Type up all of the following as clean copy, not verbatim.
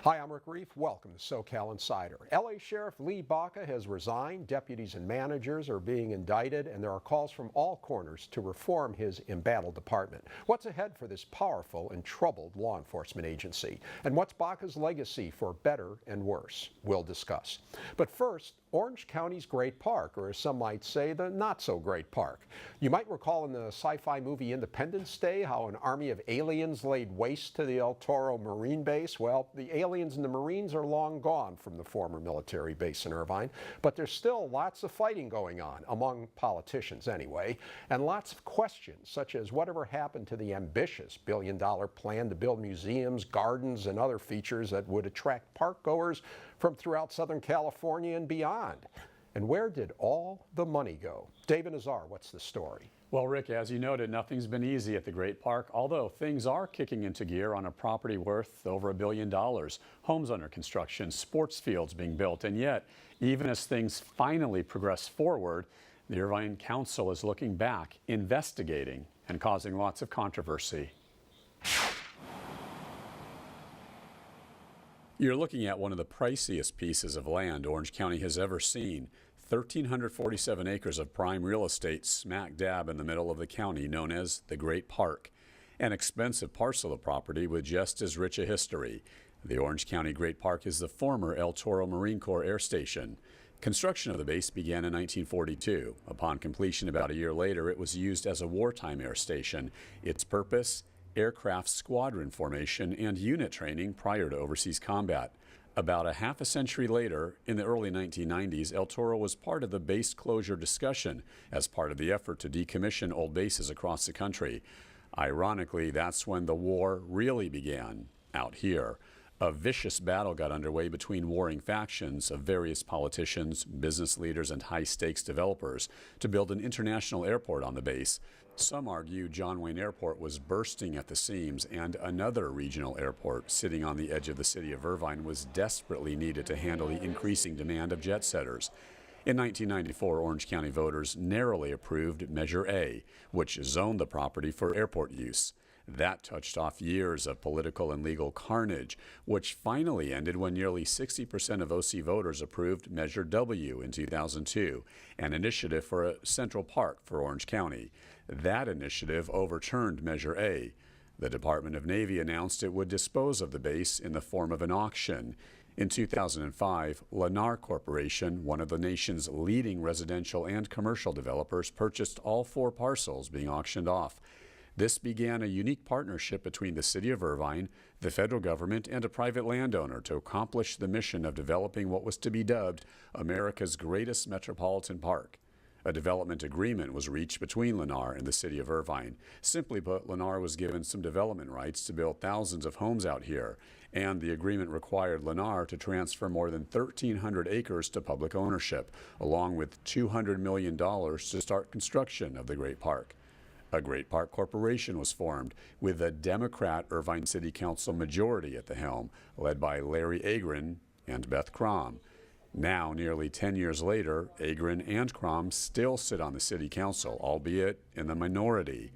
Hi, I'm Rick Reef. Welcome to SoCal Insider. LA Sheriff Lee Baca has resigned. Deputies and managers are being indicted, and there are calls from all corners to reform his embattled department. What's ahead for this powerful and troubled law enforcement agency? And what's Baca's legacy for better and worse? We'll discuss. But first, Orange County's Great Park, or as some might say, the not-so-great park. You might recall in the sci-fi movie Independence Day how an army of aliens laid waste to the El Toro Marine Base. Well, the aliens and the Marines are long gone from the former military base in Irvine, but there's still lots of fighting going on, among politicians anyway, and lots of questions, such as whatever happened to the ambitious billion-dollar plan to build museums, gardens, and other features that would attract park-goers from throughout Southern California and beyond. And where did all the money go? David Nazar, what's the story? Well, Rick, as you noted, nothing's been easy at the Great Park, although things are kicking into gear on a property worth over $1 billion. Homes under construction, sports fields being built, and yet, even as things finally progress forward, the Irvine Council is looking back, investigating, and causing lots of controversy. You're looking at one of the priciest pieces of land Orange County has ever seen. 1,347 acres of prime real estate smack dab in the middle of the county, known as the Great Park. An expensive parcel of property with just as rich a history. The Orange County Great Park is the former El Toro Marine Corps Air Station. Construction of the base began in 1942. Upon completion about a year later, it was used as a wartime air station. Its purpose? Aircraft squadron formation and unit training prior to overseas combat. About a half a century later, in the early 1990s, El Toro was part of the base closure discussion as part of the effort to decommission old bases across the country. Ironically, that's when the war really began, out here. A vicious battle got underway between warring factions of various politicians, business leaders, and high-stakes developers to build an international airport on the base. Some argue John Wayne Airport was bursting at the seams, and another regional airport sitting on the edge of the city of Irvine was desperately needed to handle the increasing demand of jet setters. In 1994, Orange County voters narrowly approved Measure A, which zoned the property for airport use. That touched off years of political and legal carnage, which finally ended when nearly 60% of OC voters approved Measure W in 2002, an initiative for a central park for Orange County. That initiative overturned Measure A. The Department of Navy announced it would dispose of the base in the form of an auction. In 2005, Lennar Corporation, one of the nation's leading residential and commercial developers, purchased all 4 parcels being auctioned off. This began a unique partnership between the city of Irvine, the federal government, and a private landowner to accomplish the mission of developing what was to be dubbed America's greatest metropolitan park. A development agreement was reached between Lennar and the city of Irvine. Simply put, Lennar was given some development rights to build thousands of homes out here, and the agreement required Lennar to transfer more than 1,300 acres to public ownership, along with $200 million to start construction of the Great Park. A Great Park Corporation was formed with a Democrat Irvine City Council majority at the helm, led by Larry Agron and Beth Crom. Now, nearly 10 years later, Agron and Crom still sit on the city council, albeit in the minority.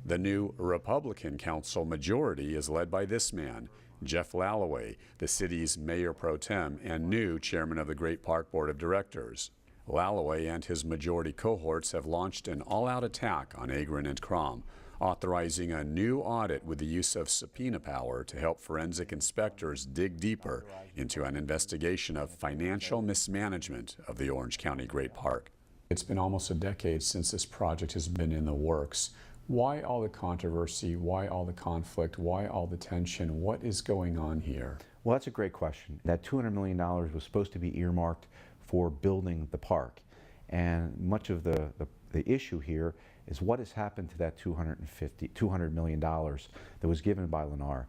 The new Republican council majority is led by this man, Jeff Lalloway, the city's mayor pro tem and new chairman of the Great Park Board of Directors. Lalloway and his majority cohorts have launched an all-out attack on Agron and Crom, authorizing a new audit with the use of subpoena power to help forensic inspectors dig deeper into an investigation of financial mismanagement of the Orange County Great Park. It's been almost a decade since this project has been in the works. Why all the controversy? Why all the conflict? Why all the tension? What is going on here? Well, that's a great question. That $200 million was supposed to be earmarked for building the park. And much of the issue here is what has happened to that $200 million that was given by Lennar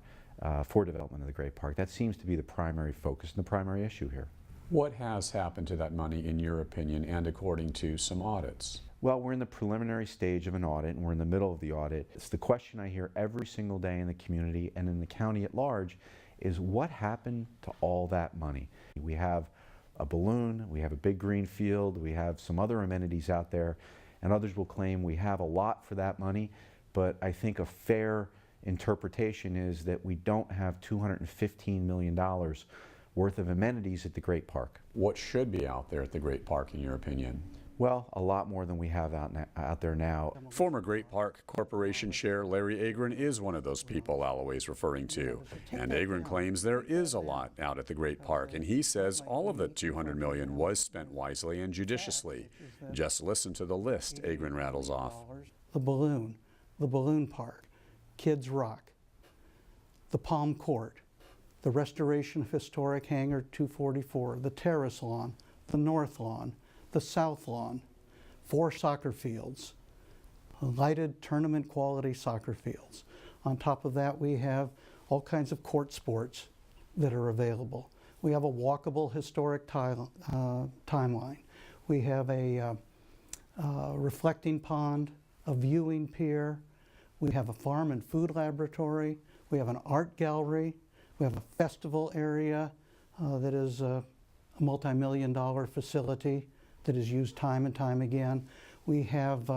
for development of the Great Park. That seems to be the primary focus and the primary issue here. What has happened to that money, in your opinion, and according to some audits? Well, we're in the preliminary stage of an audit, and we're in the middle of the audit. It's the question I hear every single day in the community and in the county at large is what happened to all that money? We have a balloon, we have a big green field, we have some other amenities out there, and others will claim we have a lot for that money, but I think a fair interpretation is that we don't have $215 million worth of amenities at the Great Park. What should be out there at the Great Park, in your opinion? Well, a lot more than we have out there now. Former Great Park Corporation Chair Larry Agron is one of those people Alloway's referring to. And Agron claims there is a lot out at the Great Park, and he says all of the $200 million was spent wisely and judiciously. Just listen to the list Agron rattles off. The balloon park, Kids Rock, the Palm Court, the restoration of historic Hangar 244, the Terrace Lawn, the North Lawn, the South Lawn, 4 soccer fields, lighted tournament quality soccer fields. On top of that, we have all kinds of court sports that are available. We have a walkable historic timeline. We have a reflecting pond, a viewing pier. We have a farm and food laboratory. We have an art gallery. We have a festival area that is a multi-million-dollar facility that is used time and time again. We have,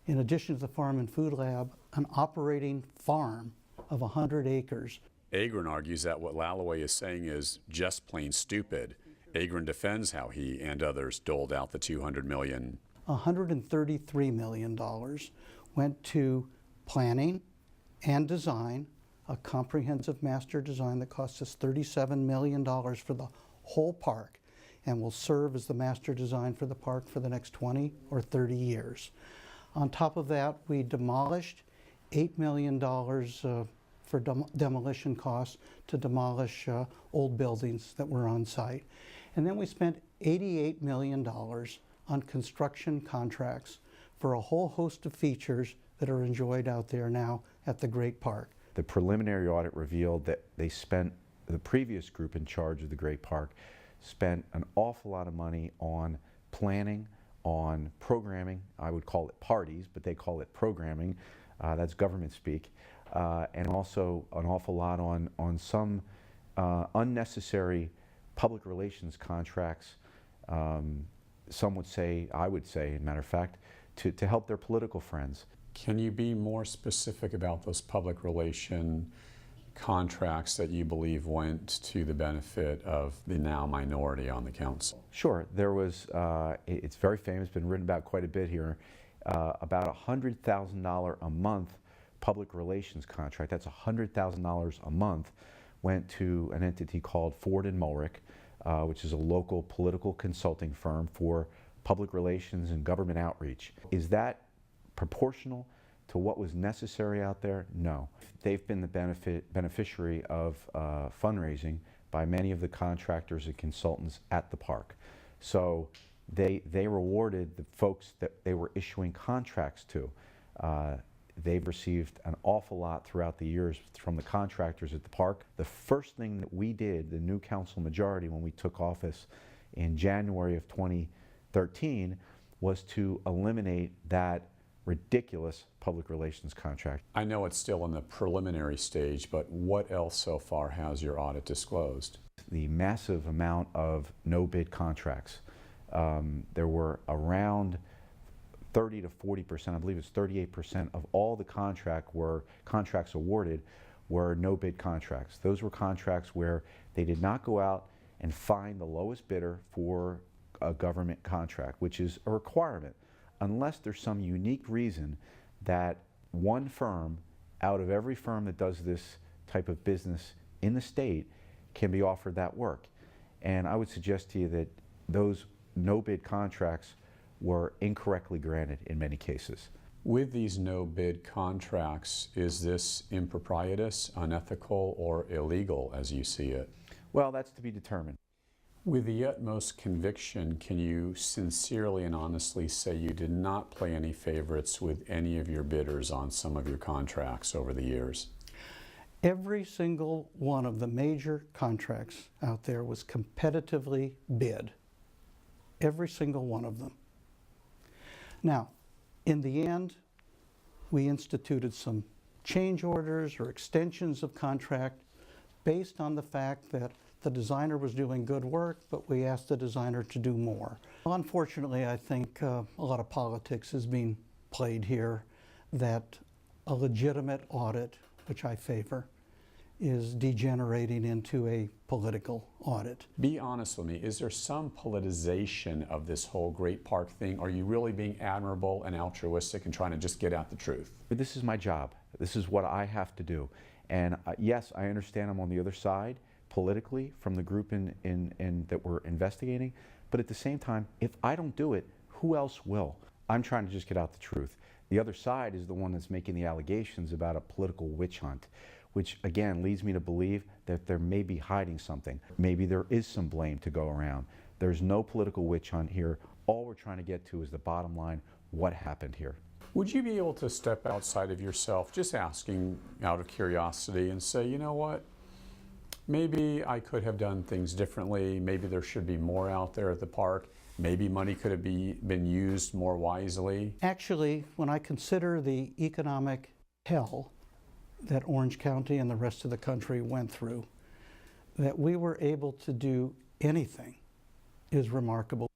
in addition to the farm and food lab, an operating farm of 100 acres. Agron argues that what Alloway is saying is just plain stupid. Agron defends how he and others doled out the $200 million. $133 million went to planning and design, a comprehensive master design that cost us $37 million for the whole park, and will serve as the master design for the park for the next 20 or 30 years. On top of that, we demolished $8 million for demolition costs to demolish old buildings that were on site. And then we spent $88 million on construction contracts for a whole host of features that are enjoyed out there now at the Great Park. The preliminary audit revealed that the previous group in charge of the Great Park spent an awful lot of money on planning, on programming. I would call it parties, but they call it programming. That's government speak. And also an awful lot on some unnecessary public relations contracts. Some would say, I would say, as a matter of fact, to help their political friends. Can you be more specific about those public relation contracts that you believe went to the benefit of the now minority on the council? Sure. There was, it's very famous, been written about quite a bit here, about a $100,000 a month public relations contract. That's $100,000 a month went to an entity called Ford and Mulrick, which is a local political consulting firm for public relations and government outreach. Is that proportional to what was necessary out there? No. They've been the beneficiary of fundraising by many of the contractors and consultants at the park. So they rewarded the folks that they were issuing contracts to. They've received an awful lot throughout the years from the contractors at the park. The first thing that we did, the new council majority, when we took office in January of 2013, was to eliminate that ridiculous public relations contract. I know it's still in the preliminary stage, but what else so far has your audit disclosed? The massive amount of no-bid contracts. There were around 30 to 40%, I believe it's 38% of all the contracts awarded were no-bid contracts. Those were contracts where they did not go out and find the lowest bidder for a government contract, which is a requirement, unless there's some unique reason that one firm out of every firm that does this type of business in the state can be offered that work. And I would suggest to you that those no-bid contracts were incorrectly granted in many cases. With these no-bid contracts, is this improprietous, unethical, or illegal as you see it? Well, that's to be determined. With the utmost conviction, can you sincerely and honestly say you did not play any favorites with any of your bidders on some of your contracts over the years? Every single one of the major contracts out there was competitively bid. Every single one of them. Now, in the end, we instituted some change orders or extensions of contract based on the fact that the designer was doing good work, but we asked the designer to do more. Well, unfortunately, I think a lot of politics is being played here, that a legitimate audit which I favor, is degenerating into a political audit. Be honest with me, is there some politicization of this whole Great Park thing? Are you really being admirable and altruistic and trying to just get at the truth? This is my job. This is what I have to do. And yes, I understand I'm on the other side politically from the group that we're investigating, but at the same time, if I don't do it, who else will? I'm trying to just get out the truth. The other side is the one that's making the allegations about a political witch hunt, which again leads me to believe that there may be hiding something. Maybe there is some blame to go around. There's no political witch hunt here. All we're trying to get to is the bottom line, what happened here. Would you be able to step outside of yourself, just asking out of curiosity, and say, you know what, maybe I could have done things differently, maybe there should be more out there at the park, maybe money could have been used more wisely? Actually, when I consider the economic hell that Orange County and the rest of the country went through, that we were able to do anything is remarkable.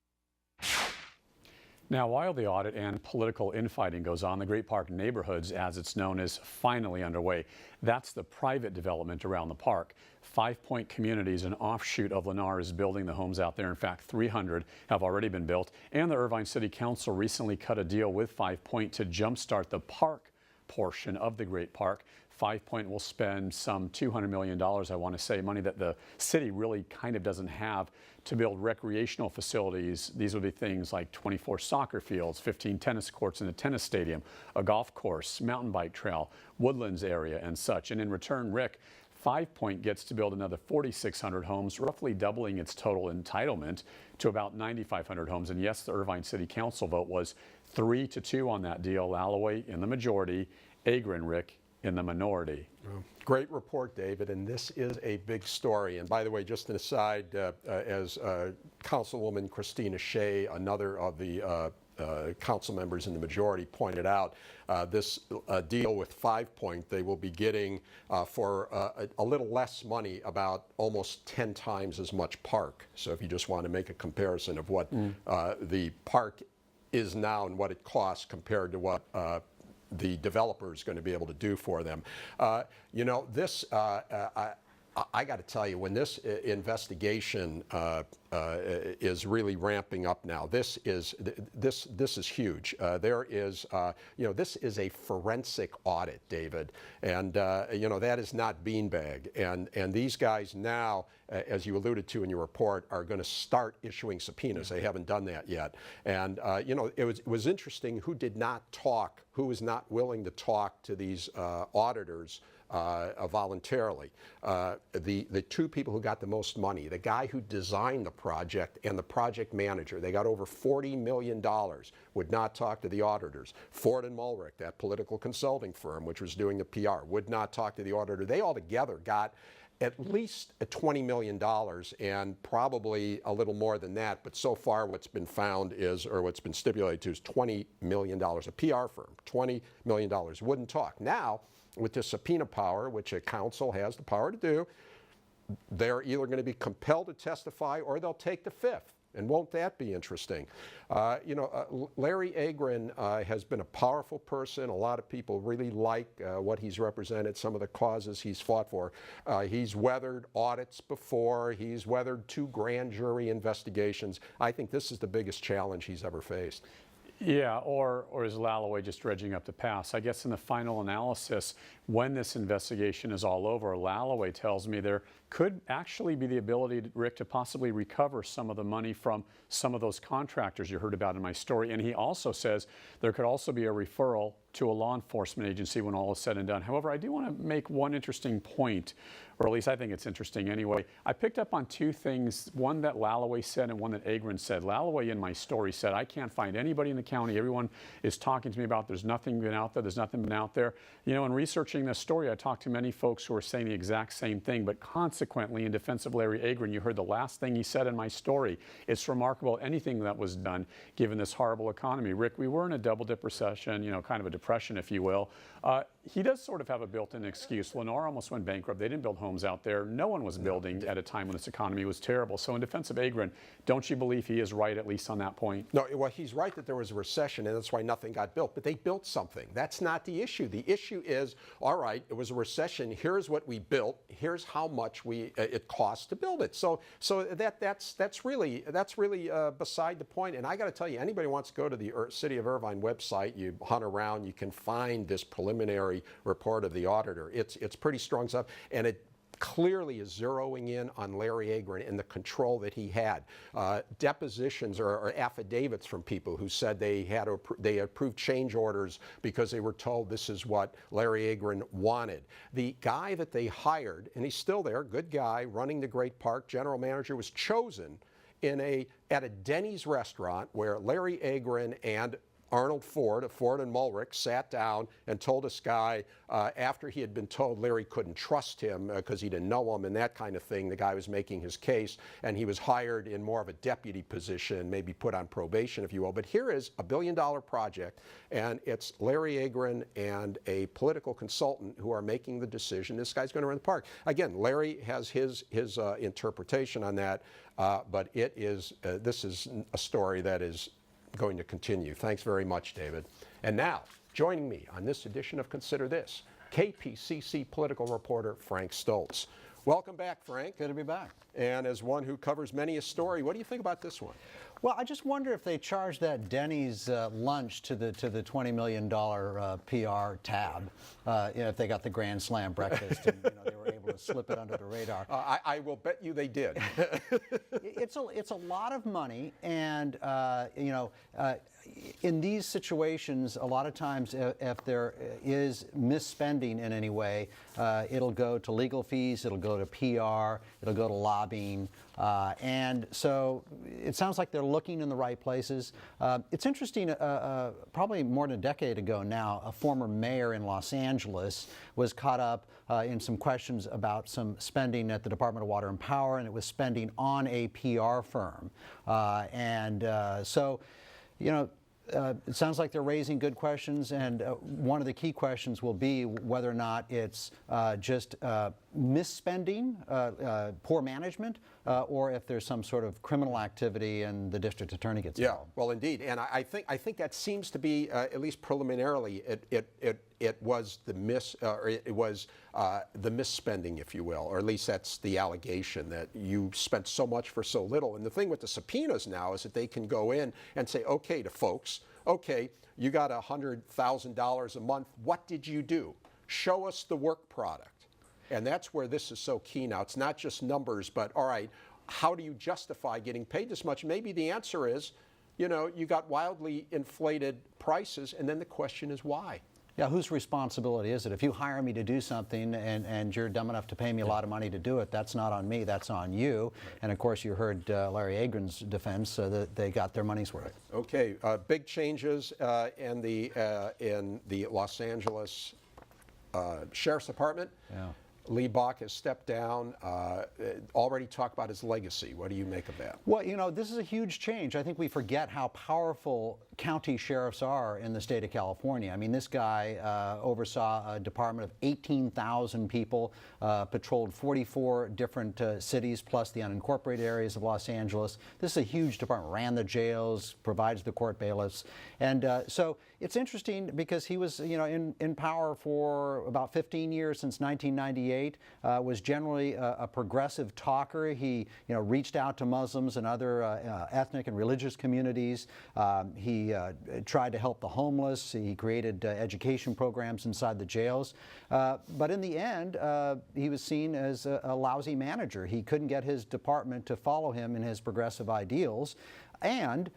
Now, while the audit and political infighting goes on, the Great Park Neighborhoods, as it's known, is finally underway. That's the private development around the park. 5 Point Communities, an offshoot of Lennar, is building the homes out there. In fact, 300 have already been built. And the Irvine City Council recently cut a deal with 5 Point to jumpstart the park portion of the Great Park. 5 Point will spend some $200 million, I want to say, money that the city really kind of doesn't have, to build recreational facilities. These would be things like 24 soccer fields, 15 tennis courts in a tennis stadium, a golf course, mountain bike trail, woodlands area, and such. And in return, Rick, 5 Point gets to build another 4,600 homes, roughly doubling its total entitlement to about 9,500 homes. And yes, the Irvine City Council vote was 3-2 on that deal. Lalaway in the majority, Agron, Rick, in the minority. Great report, David, and this is a big story. And by the way, just an aside, as Councilwoman Christina Shea, another of the council members in the majority, pointed out, this deal with 5 Point, they will be getting for a little less money, about almost 10 times as much park. So if you just want to make a comparison of what the park is now and what it costs compared to what the developer is going to be able to do for them. You know, this, I got to tell you, when this investigation is really ramping up now, this is huge. There is, you know, this is a forensic audit, David, and you know, that is not beanbag. And these guys now, as you alluded to in your report, are going to start issuing subpoenas. They haven't done that yet. And you know, it was interesting who did not talk, who was not willing to talk to these auditors voluntarily. The two people who got the most money, the guy who designed the project and the project manager, they got over $40 million, would not talk to the auditors. Ford and Mulrick, that political consulting firm which was doing the PR, would not talk to the auditor. They all together got at least $20 million and probably a little more than that, but so far what's been found is, or what's been stipulated to, is $20 million. A PR firm, $20 million, wouldn't talk. Now, with the subpoena power, which a council has the power to do, they're either going to be compelled to testify or they'll take the fifth. And won't that be interesting? You know, Larry Agron has been a powerful person. A lot of people really like what he's represented, some of the causes he's fought for. He's weathered audits before. He's weathered 2 grand jury investigations. I think this is the biggest challenge he's ever faced. Yeah, or is Lalaway just dredging up the past? I guess in the final analysis, when this investigation is all over, Lalaway tells me there could actually be the ability, Rick, to possibly recover some of the money from some of those contractors you heard about in my story. And he also says there could also be a referral to a law enforcement agency when all is said and done. However, I do want to make one interesting point, or at least I think it's interesting anyway. I picked up on 2 things, one that Lalaway said and one that Agron said. Lalaway in my story said, I can't find anybody in the county. Everyone is talking to me about there's nothing been out there, there's nothing been out there. You know, in researching this story, I talked to many folks who are saying the exact same thing, but consequently, in defense of Larry Agron, you heard the last thing he said in my story. It's remarkable anything that was done given this horrible economy. Rick, we were in a double-dip recession, you know, kind of a depression, if you will. He does sort of have a built-in excuse. Lennar almost went bankrupt. They didn't build homes out there. No one was building at a time when this economy was terrible. So in defense of Agron, don't you believe he is right, at least on that point? No, well, he's right that there was a recession, and that's why nothing got built. But they built something. That's not the issue. The issue is, all right, it was a recession. Here's what we built. Here's how much it cost to build it. So that's really beside the point. And I got to tell you, anybody who wants to go to the City of Irvine website, you hunt around, you can find this preliminary report of the auditor. It's pretty strong stuff, and it clearly is zeroing in on Larry Agron and the control that he had. Depositions or affidavits from people who said they approved change orders because they were told this is what Larry Agron wanted. The guy that they hired, and he's still there, good guy, running the Great Park, general manager, was chosen at a Denny's restaurant where Larry Agron and Arnold Ford of Ford and Mulrick sat down and told this guy, after he had been told Larry couldn't trust him because he didn't know him and that kind of thing, the guy was making his case, and he was hired in more of a deputy position, maybe put on probation, if you will. But here is a $1 billion project, and it's Larry Agron and a political consultant who are making the decision. This guy's going to run the park. Again, Larry has his interpretation on that, but this is a story that is going to continue. Thanks very much, David. And now, joining me on this edition of Consider This, KPCC political reporter Frank Stoltze. Welcome back, Frank. Good to be back. And as one who covers many a story, what do you think about this one? Well, I just wonder if they charged that Denny's lunch to the $20 million PR tab, if they got the Grand Slam breakfast and they were able to slip it under the radar. I will bet you they did. It's a lot of money, and in these situations, a lot of times, if there is misspending in any way, it'll go to legal fees, it'll go to PR, it'll go to lobbying, and so it sounds like they're looking in the right places. It's interesting, probably more than a decade ago now, a former mayor in Los Angeles was caught up in some questions about some spending at the Department of Water and Power, and it was spending on a PR firm. It sounds like they're raising good questions, and one of the key questions will be whether or not it's just misspending, poor management, or if there's some sort of criminal activity and the district attorney gets involved. Yeah, well, indeed, and I think that seems to be at least preliminarily it was the misspending, if you will, or at least that's the allegation, that you spent so much for so little. And the thing with the subpoenas now is that they can go in and say, okay, to folks, okay, you got $100,000 a month. What did you do? Show us the work product. And that's where this is so key now. It's not just numbers, but all right, how do you justify getting paid this much? Maybe the answer is, you got wildly inflated prices, and then the question is why? Yeah, whose responsibility is it? If you hire me to do something and you're dumb enough to pay me a lot of money to do it, that's not on me, that's on you. Right. And of course, you heard Larry Agron's defense, so that they got their money's worth. Okay, big changes in the Los Angeles Sheriff's Department. Yeah. Lee Baca has stepped down, already talked about his legacy. What do you make of that? Well, this is a huge change. I think we forget how powerful county sheriffs are in the state of California. I mean, this guy oversaw a department of 18,000 people, patrolled 44 different cities plus the unincorporated areas of Los Angeles. This is a huge department, ran the jails, provides the court bailiffs. And so it's interesting because he was in power for about 15 years, since 1998, was generally a progressive talker. He reached out to Muslims and other ethnic and religious communities. He tried to help the homeless. He created education programs inside the jails. But in the end, he was seen as a lousy manager. He couldn't get his department to follow him in his progressive ideals. And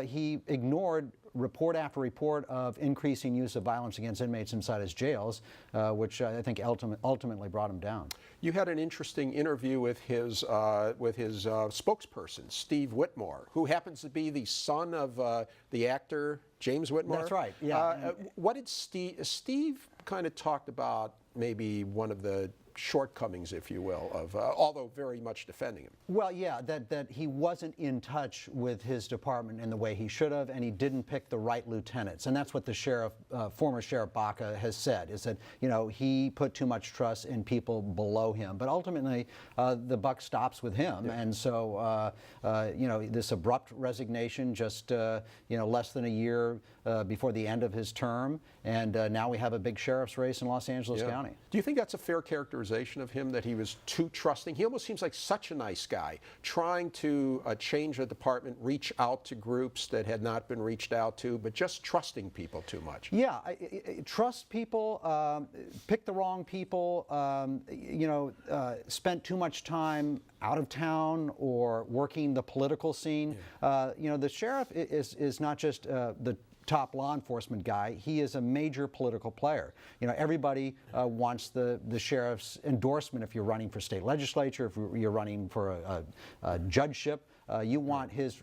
he ignored report after report of increasing use of violence against inmates inside his jails, which I think ultimately brought him down. You had an interesting interview with his spokesperson, Steve Whitmore, who happens to be the son of the actor James Whitmore. That's right. Yeah. What did Steve kind of talked about? Maybe one of the shortcomings, if you will, of although very much defending him. Well, yeah, that he wasn't in touch with his department in the way he should have, and he didn't pick the right lieutenants. And that's what the sheriff, former Sheriff Baca, has said, is that, you know, he put too much trust in people below him. But ultimately, the buck stops with him. And so, you know, this abrupt resignation just, you know, less than a year before the end of his term, and now we have a big sheriff's race in Los Angeles County. Do you think that's a fair characterization of him, that he was too trusting? He almost seems like such a nice guy, trying to change the department, reach out to groups that had not been reached out to, but just trusting people too much. Yeah, trust people, pick the wrong people, you know, spent too much time out of town or working the political scene. You know, the sheriff is not just the top law enforcement guy, he is a major political player. You know, everybody wants the sheriff's endorsement if you're running for state legislature, if you're running for a judgeship. You want his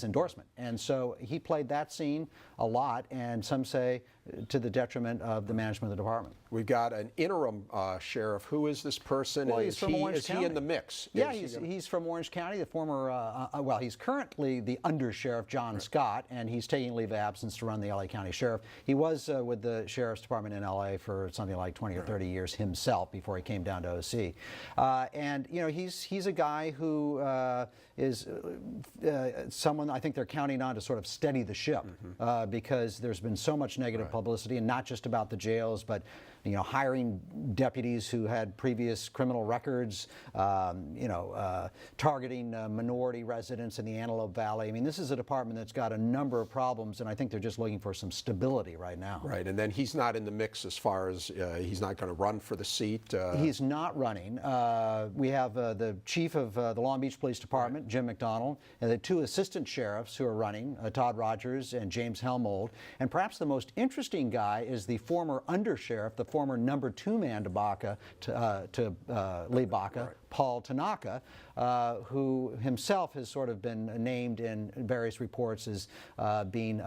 endorsement. And so he played that scene a lot, and some say to the detriment of the management of the department. We've got an interim sheriff. Who is this person? Well, he's from Orange County. Is he in the mix? Yeah, he's from Orange County, the former, well, he's currently the undersheriff, John Scott, and he's taking leave of absence to run the LA County Sheriff. He was with the Sheriff's Department in LA for something like 20 or 30 years himself before he came down to OC. And, you know, he's a guy who is someone I think they're counting on to sort of steady the ship because there's been so much negative publicity, and not just about the jails, but, you know, hiring deputies who had previous criminal records, you know, targeting minority residents in the Antelope Valley. I mean, this is a department that's got a number of problems, and I think they're just looking for some stability right now. Right, and then he's not in the mix as far as he's not going to run for the seat. He's not running. We have the chief of the Long Beach Police Department, Jim McDonald, and the two assistant sheriffs who are running, Todd Rogers and James Helmold. And perhaps the most interesting guy is the former undersheriff, the former number 2 man to Baca, to Lee Baca, Paul Tanaka, who himself has sort of been named in various reports as being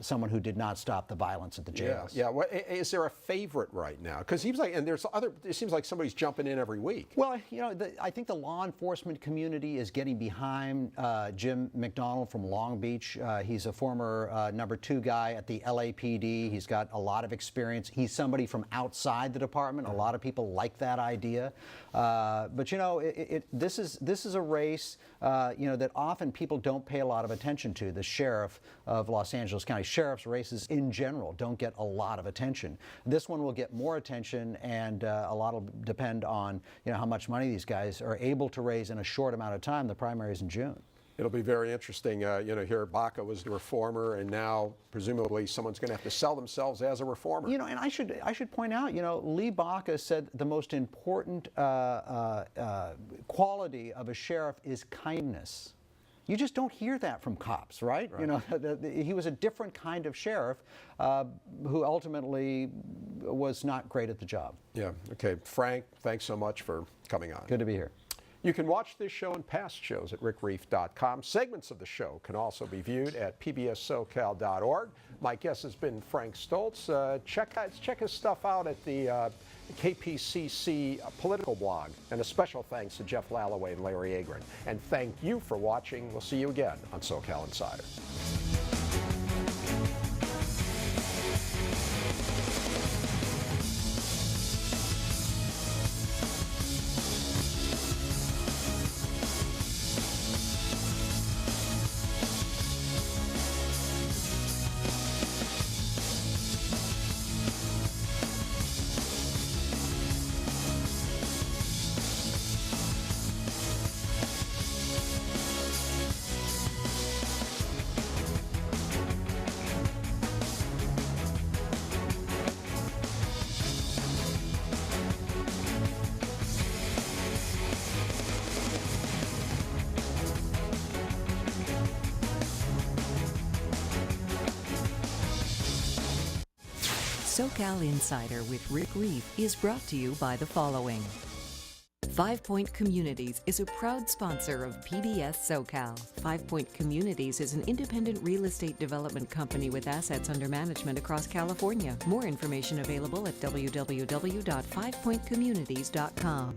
someone who did not stop the violence at the jails. Yeah. Well, is there a favorite right now? Because he's like, and there's other. It seems like somebody's jumping in every week. Well, you know, I think the law enforcement community is getting behind Jim McDonald from Long Beach. He's a former number 2 guy at the LAPD. He's got a lot of experience. He's somebody from outside the department. A lot of people like that idea. But you know, this is a race, you know, that often people don't pay a lot of attention to. The sheriff of Los Angeles County, sheriff's races in general don't get a lot of attention. This one will get more attention, and a lot will depend on, you know, how much money these guys are able to raise in a short amount of time. The primary is in June. It'll be very interesting. You know, here Baca was the reformer, and now presumably someone's going to have to sell themselves as a reformer. You know, and I should point out, you know, Lee Baca said the most important quality of a sheriff is kindness. You just don't hear that from cops, right? You know, he was a different kind of sheriff who ultimately was not great at the job. Yeah. Okay, Frank, thanks so much for coming on. Good to be here. You can watch this show and past shows at rickreef.com. Segments of the show can also be viewed at pbssocal.org. My guest has been Frank Stoltze. Check his stuff out at the KPPC political blog. And a special thanks to Jeff Lalloway and Larry Agron. And thank you for watching. We'll see you again on SoCal Insider. SoCal Insider with Rick Reef is brought to you by the following. 5 Point Communities is a proud sponsor of PBS SoCal. 5 Point Communities is an independent real estate development company with assets under management across California. More information available at www.fivepointcommunities.com.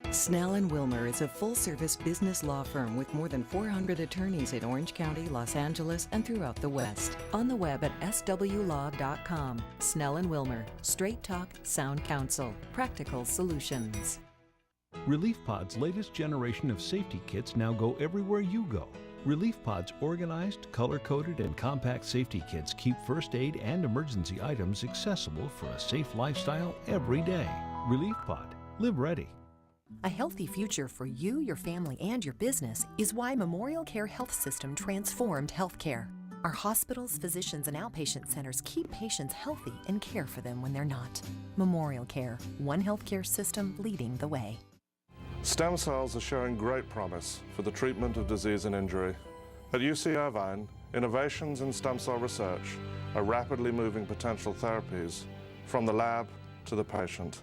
Snell & Wilmer is a full-service business law firm with more than 400 attorneys in Orange County, Los Angeles, and throughout the West. On the web at swlaw.com. Snell & Wilmer. Straight talk, sound counsel. Practical solutions. Relief Pod's latest generation of safety kits now go everywhere you go. Relief Pod's organized, color-coded, and compact safety kits keep first aid and emergency items accessible for a safe lifestyle every day. Relief Pod. Live ready. A healthy future for you, your family, and your business is why Memorial Care Health System transformed healthcare. Our hospitals, physicians, and outpatient centers keep patients healthy and care for them when they're not. Memorial Care, one healthcare system leading the way. Stem cells are showing great promise for the treatment of disease and injury. At UC Irvine, innovations in stem cell research are rapidly moving potential therapies from the lab to the patient.